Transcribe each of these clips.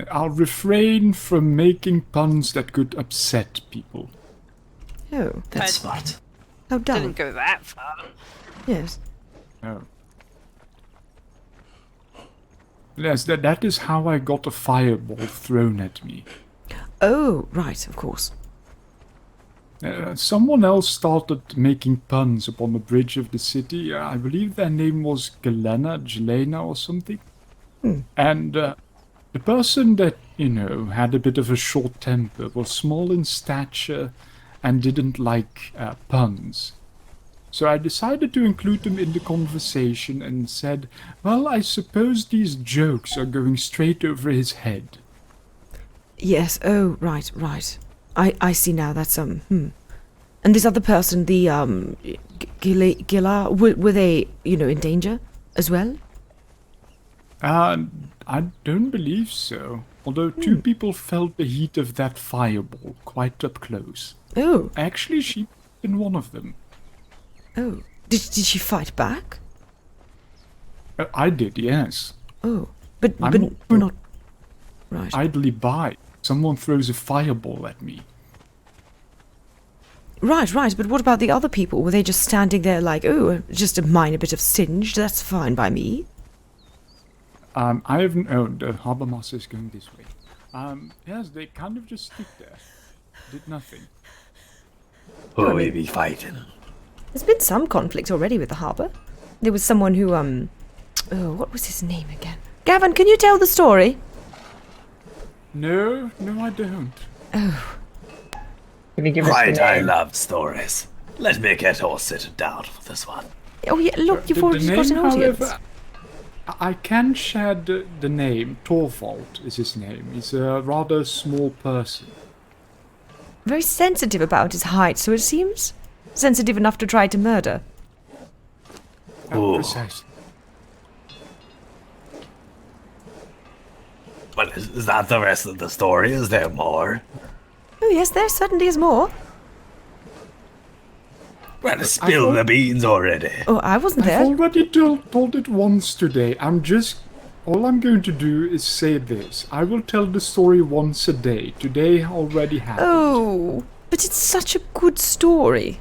I'll refrain from making puns that could upset people. Oh, That's smart. how dumb. Didn't go that far. Yes. Oh. Yes, that is how I got a fireball thrown at me. Oh, right, of course. Someone else started making puns upon the bridge of the city. I believe their name was Jelena or something. And the person that, had a bit of a short temper was small in stature and didn't like puns. So I decided to include them in the conversation and said, well, I suppose these jokes are going straight over his head. Yes, oh, right. I see now, that's, And this other person, the, Gila, were they, in danger as well? I don't believe so. Although two people felt the heat of that fireball quite up close. Oh, Actually, she been one of them. oh. Did she fight back? I did, yes. Oh, but I'm not... Right. Idly by. Someone throws a fireball at me. Right, but what about the other people? Were they just standing there like, oh, just a minor bit of singed, that's fine by me? I haven't... Oh, the harbour master is going this way. Yes, they kind of just stood there. Did nothing. Who we be fighting? There's been some conflict already with the harbour. There was someone who, oh, what was his name again? Gavin, can you tell the story? No, I don't. Oh, Can you give us Right, the I name? love stories. Let me get all sit down for this one. oh yeah, look, you've already got an audience. However, I can share the name. Torvald is his name. He's a rather small person. Very sensitive about his height, so it seems. Sensitive enough to try to murder. Ooh. Precisely. But is that the rest of the story? Is there more? Oh yes, there certainly is more. Well, spill the beans already. Oh, I wasn't I've there. already told it once today. All I'm going to do is say this. I will tell the story once a day. Today already happened. Oh, but it's such a good story.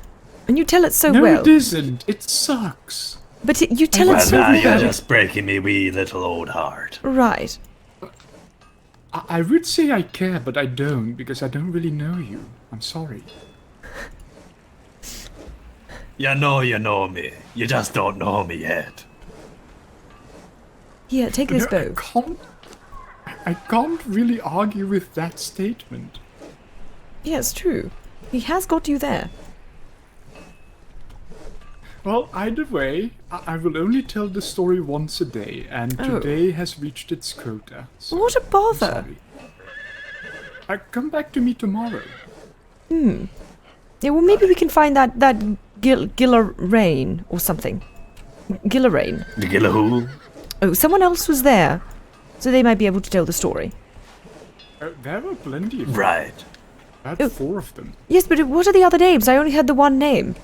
And you tell it so No, well. it isn't. It sucks. But you tell it Well, so now you're well. just breaking me wee little old heart. Right. I would say I care, but I don't, because I don't really know you. I'm sorry. You know me. You just don't know me yet. Here, take this No, bow. I can't really argue with that statement. Yeah, it's true. He has got you there. Well, either way, I will only tell the story once a day, and Oh. today has reached its quota. So What a I'm bother. sorry. Come back to me tomorrow. Yeah, well, maybe we can find that Gillarain or something. Gillarain. The Gillahoo? Oh, someone else was there, so they might be able to tell the story. There were plenty of them. Right. I had Oh. 4 of them. Yes, but what are the other names? I only had the one name.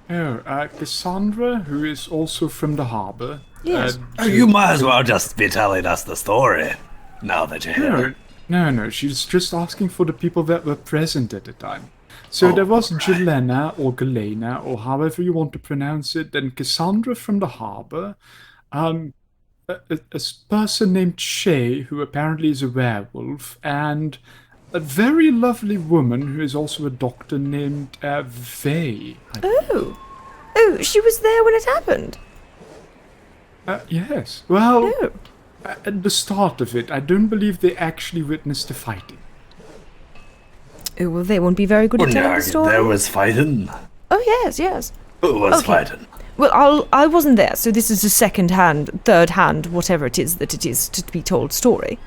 Oh, Cassandra, who is also from the harbour. Yes. You might as well just be telling us the story. Now that you're here. No, she's just asking for the people that were present at the time. So there was Jelena or Galena, or however you want to pronounce it, then Cassandra from the harbour, a person named Shay, who apparently is a werewolf, and a very lovely woman who is also a doctor named Vey. Oh, she was there when it happened. Yes. Well, Oh. at the start of it, I don't believe they actually witnessed the fighting. Oh, well, they won't be very good at telling the story. There was fighting. Oh, yes. Who was Okay. fighting? Well, I wasn't there, so this is a second-hand, third-hand, whatever it is that it is to be told story.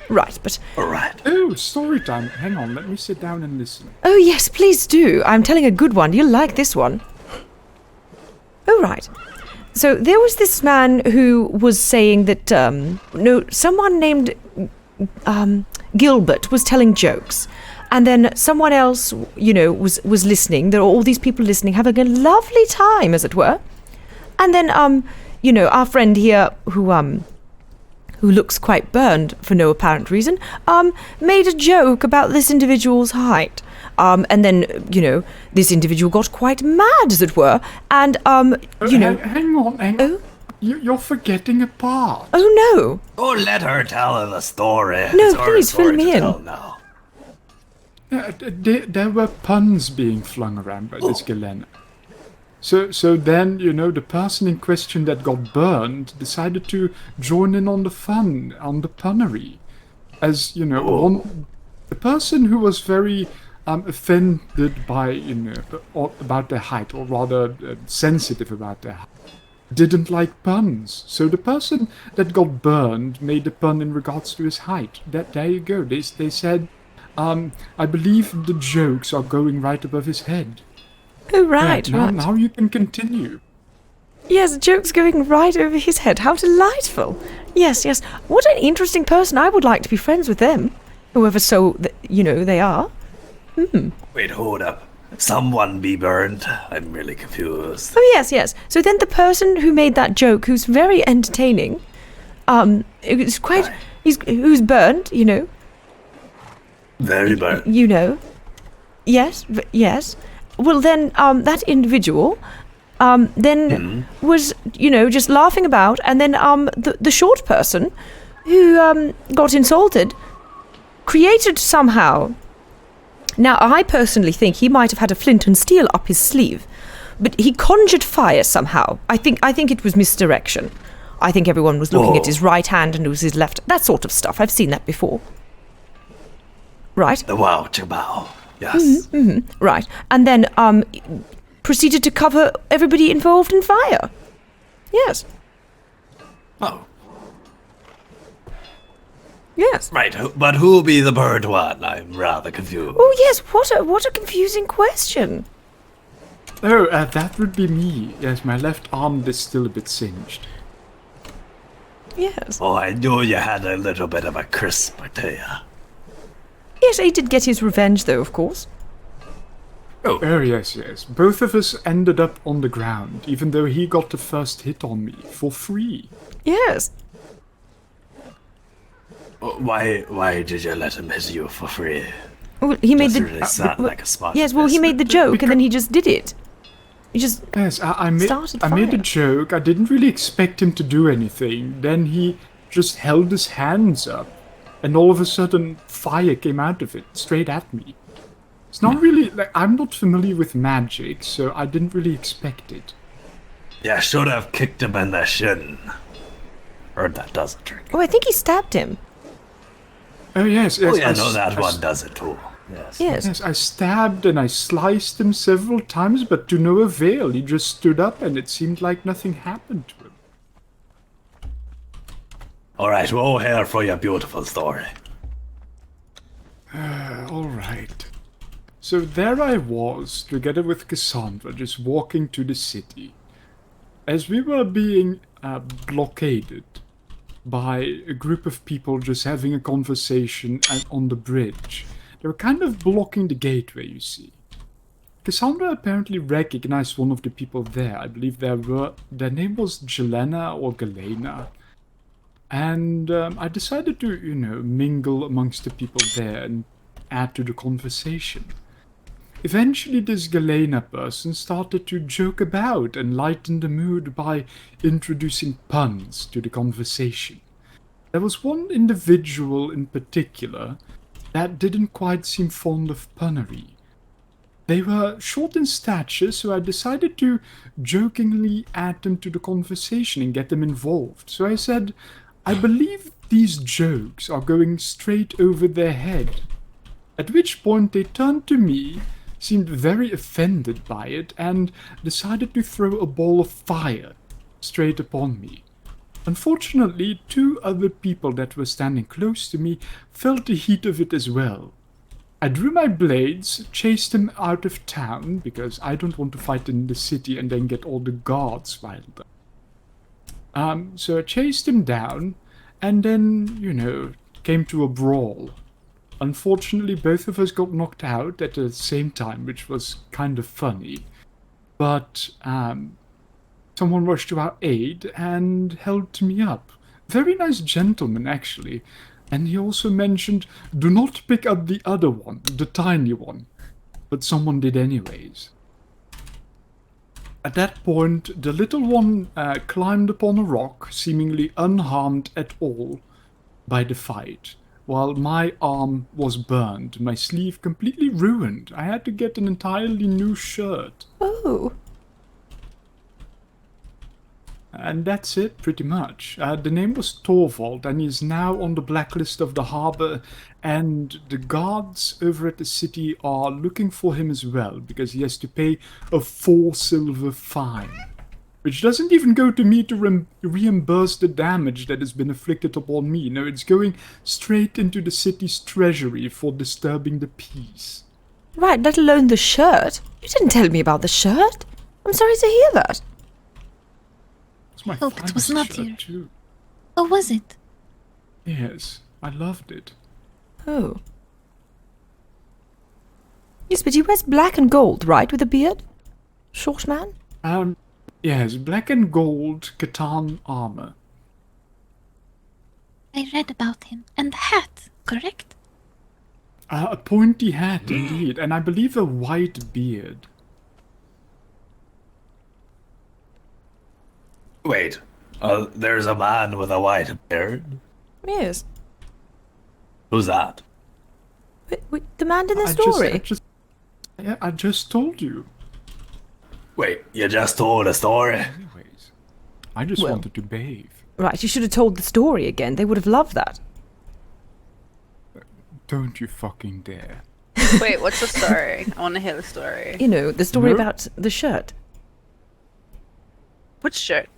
Right, but... Alright. Oh, story time. Hang on, let me sit down and listen. Oh, yes, please do. I'm telling a good one. You'll like this one. Oh, right. So there was this man who was saying that, someone named Gilbert was telling jokes. And then someone else, was listening. There were all these people listening, having a lovely time, as it were. And then, our friend here who who looks quite burned for no apparent reason, made a joke about this individual's height. And then, this individual got quite mad, as it were, and, Hang on. Oh? You're forgetting a part. Oh, no. Oh, let her tell the story. No, It's her please, fill story me to in. tell now. There were puns being flung around by this Galena. So then, the person in question that got burned decided to join in on the fun, on the punnery. As, the person who was very offended by, about their height, or rather sensitive about their height, didn't like puns. So the person that got burned made a pun in regards to his height. There you go. They said, I believe the jokes are going right above his head. Oh, right. Now you can continue. Yes, jokes going right over his head. How delightful. Yes. What an interesting person. I would like to be friends with them. Whoever they are. Wait, hold up. Someone be burned? I'm really confused. Oh, yes. So then the person who made that joke, who's very entertaining, who's burned, Very burned. Yes. Well, then, that individual, was, just laughing about, and then, the short person who, got insulted, created somehow. Now, I personally think he might have had a flint and steel up his sleeve, but he conjured fire somehow. I think it was misdirection. I think everyone was looking at his right hand and it was his left. That sort of stuff. I've seen that before. Right? The wow, chabow. Yes. Right. And then proceeded to cover everybody involved in fire. Yes. Oh. Yes. Right, but who'll be the burned one? I'm rather confused. Oh, yes. What a confusing question. Oh, that would be me. Yes, my left arm is still a bit singed. Yes. Oh, I knew you had a little bit of a crisp to you. Yes, he did get his revenge, though, of course. Oh, yes. Both of us ended up on the ground, even though he got the first hit on me, for free. Yes. Why did you let him hit you for free? Well, he made Doesn't the... really sound like a smart Yes, well, he made the joke, and then he just did it. He just Yes, I made fire. a joke. I didn't really expect him to do anything. Then he just held his hands up, and all of a sudden, fire came out of it, straight at me. It's not really... I'm not familiar with magic, so I didn't really expect it. You should have kicked him in the shin. Heard that does a trick. Oh, I think he stabbed him. Oh, yes. Oh, yeah, no, that one does it too. Yes. Yes. I stabbed and I sliced him several times, but to no avail. He just stood up and it seemed like nothing happened to him. Alright, we'll hear for your beautiful story. Alright. So there I was, together with Cassandra, just walking to the city. As we were being blockaded by a group of people just having a conversation on the bridge. They were kind of blocking the gateway, you see. Cassandra apparently recognized one of the people there. I believe their name was Jelena or Galena. And I decided to, mingle amongst the people there and add to the conversation. Eventually this Galena person started to joke about and lighten the mood by introducing puns to the conversation. There was one individual in particular that didn't quite seem fond of punnery. They were short in stature, so I decided to jokingly add them to the conversation and get them involved. So I said, I believe these jokes are going straight over their head. At which point they turned to me, seemed very offended by it, and decided to throw a ball of fire straight upon me. Unfortunately, two other people that were standing close to me felt the heat of it as well. I drew my blades, chased them out of town, because I don't want to fight in the city and then get all the guards riled up. So I chased him down, and then, came to a brawl. Unfortunately, both of us got knocked out at the same time, which was kind of funny. But someone rushed to our aid and held me up. Very nice gentleman, actually. And he also mentioned, do not pick up the other one, the tiny one. But someone did anyways. At that point, the little one climbed upon a rock, seemingly unharmed at all by the fight, while my arm was burned, my sleeve completely ruined. I had to get an entirely new shirt. Oh. And that's it, pretty much. The name was Torvald, and he's now on the blacklist of the harbor, and the guards over at the city are looking for him as well, because he has to pay a 4 silver fine. Which doesn't even go to me to reimburse the damage that has been inflicted upon me. No, it's going straight into the city's treasury for disturbing the peace. Right, let alone the shirt. You didn't tell me about the shirt. I'm sorry to hear that. It's my hope it was finest not shirt, here. too. Oh, was it? Yes, I loved it. Oh. Yes, but he wears black and gold, right, with a beard? Short man? Yes, black and gold Catan armor. I read about him. And the hat, correct? A pointy hat, indeed, and I believe a white beard. Wait, there's a man with a white beard? Yes. Who's that? Wait, the man in the story? I just told you. Wait, you just told a story? Anyways, I just wanted to bathe. Right, you should have told the story again. They would have loved that. Don't you fucking dare. Wait, what's the story? I want to hear the story. You know, the story Nope. about the shirt. Which shirt?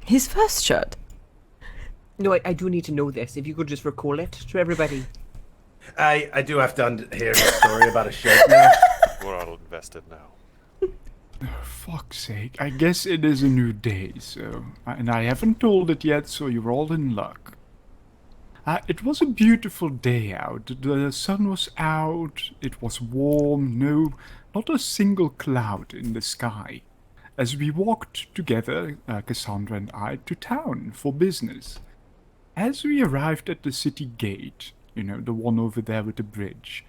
His first shirt. No, I do need to know this. If you could just recall it to everybody. I do have to hear a story about a shirt now. We're all invested now. For fuck's sake, I guess it is a new day, so... And I haven't told it yet, so you're all in luck. It was a beautiful day out. The sun was out, it was warm, not a single cloud in the sky. As we walked together, Cassandra and I, to town for business. As we arrived at the city gate, you know, the one over there with the bridge,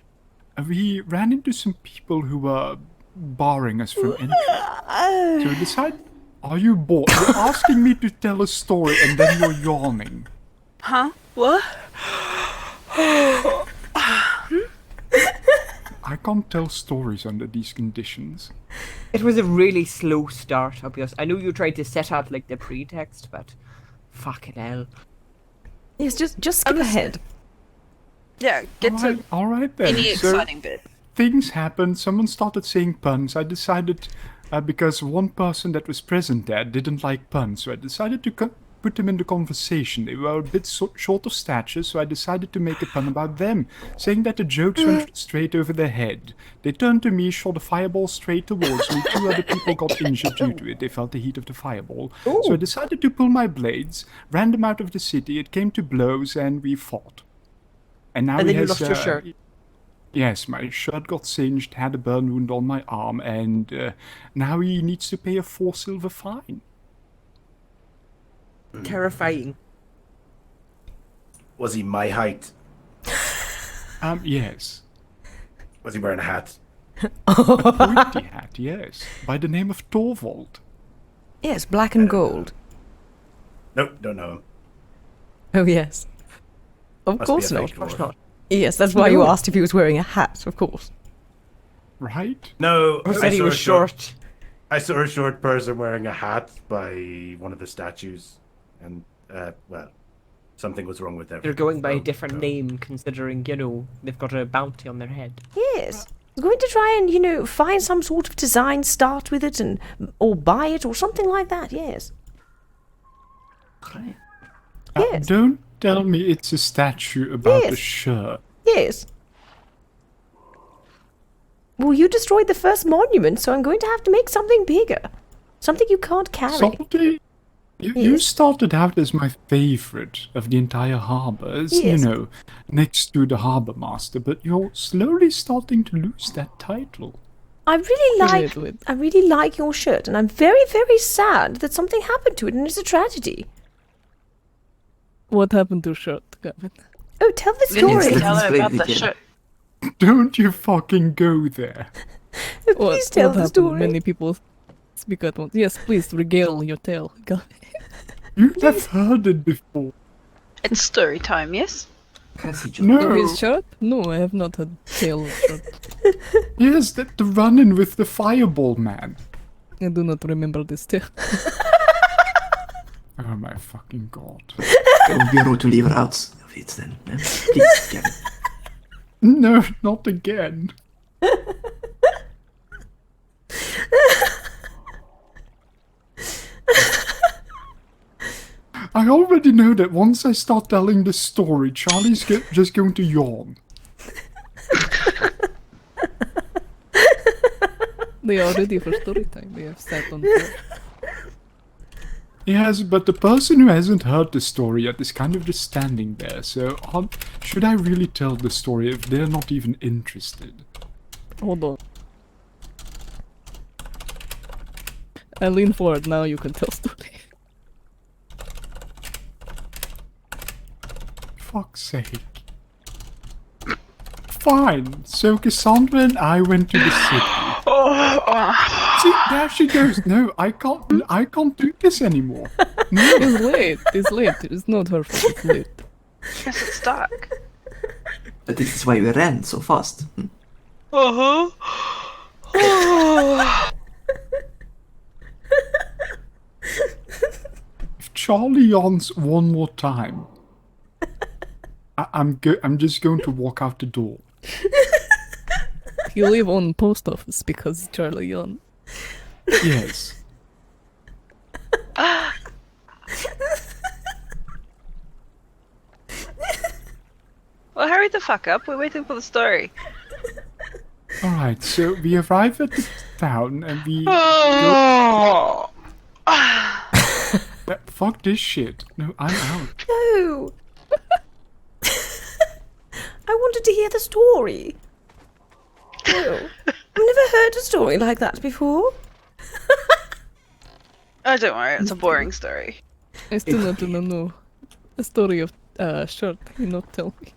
we ran into some people who were barring us from entry. So we decided, are you bored? You're asking me to tell a story and then you're yawning. Huh? What? I can't tell stories under these conditions. It was a really slow start, I'll be honest. I know you tried to set out like the pretext, but fucking hell. Yes, just skip ahead. Yeah, get to All right then. any So exciting bit. things happened. Someone started saying puns. I decided, because one person that was present there didn't like puns, so I decided to put them in the conversation. They were a bit short of stature, so I decided to make a pun about them, saying that the jokes went straight over their head. They turned to me, shot a fireball straight towards me. 2 other people got injured due to it. They felt the heat of the fireball. So I decided to pull my blades, ran them out of the city. It came to blows, and we fought. And now And he then you has, lost your shirt. Yes, my shirt got singed, had a burn wound on my arm, and now he needs to pay a 4 silver fine. Terrifying. Was he my height? Yes. Was he wearing a hat? Pointy hat, yes. By the name of Torvald. Yes, black and gold. Nope, don't know him. Oh, yes. Of Must course be a not. fake Of course dwarf. not. Yes, that's why you asked if he was wearing a hat, of course. Right? No, Who said he was short? I saw a short person wearing a hat by one of the statues, and well, something was wrong with everything. They're going by a So, different name, considering, you know, they've got a bounty on their head. Yes. I'm going to try and, you know, find some sort of design, start with it, and or buy it, or something like that, yes. Yes. Don't tell me it's a statue about the Yes. shirt. Yes. Well, you destroyed the first monument, so I'm going to have to make something bigger. Something you can't carry. Somebody... You Yes. started out as my favorite of the entire harbor, as, you Yes. know, next to the harbor master, but you're slowly starting to lose that title. I really like your shirt, and I'm very, very sad that something happened to it, and it's a tragedy. What happened to shirt, Gavin? Oh, tell the You need story. to tell her explain about it the again. shit. Don't you fucking go there. Please tell what the happened? story. Many people speak at once. Yes, please regale your tale, Gavin. You have heard it before. It's story time, yes? Has he just No. Of his shirt? No, I have not had tale of shirt. Yes, that the run-in with the fireball man. I do not remember this tale. Oh my fucking god. It would be rude to leave her out of it then. Please, Gavin. No, not again. I already know that once I start telling the story, Charlie's just going to yawn. They are ready for story time. They have sat on floor. Yes, but the person who hasn't heard the story yet is kind of just standing there, so should I really tell the story if they're not even interested? Hold on. I lean forward, now you can tell story. Fuck's sake. Fine, so Cassandra and I went to the city. See, there she goes. No, I can't do this anymore. No. It's late, it's late. It's not her fault, it's late. Yes, it's dark. But this is why we ran so fast. If Charlie yawns one more time, I'm just going to walk out the door. You live on post office because Charlie yawned. Yes. Well, hurry the fuck up. We're waiting for the story. Alright, so we arrive at the town and we fuck this shit. No, I'm out. No. I wanted to hear the story. No. I've never heard a story like that before. Oh, don't worry. It's a boring story. I still not know the story of shirt. You not tell me.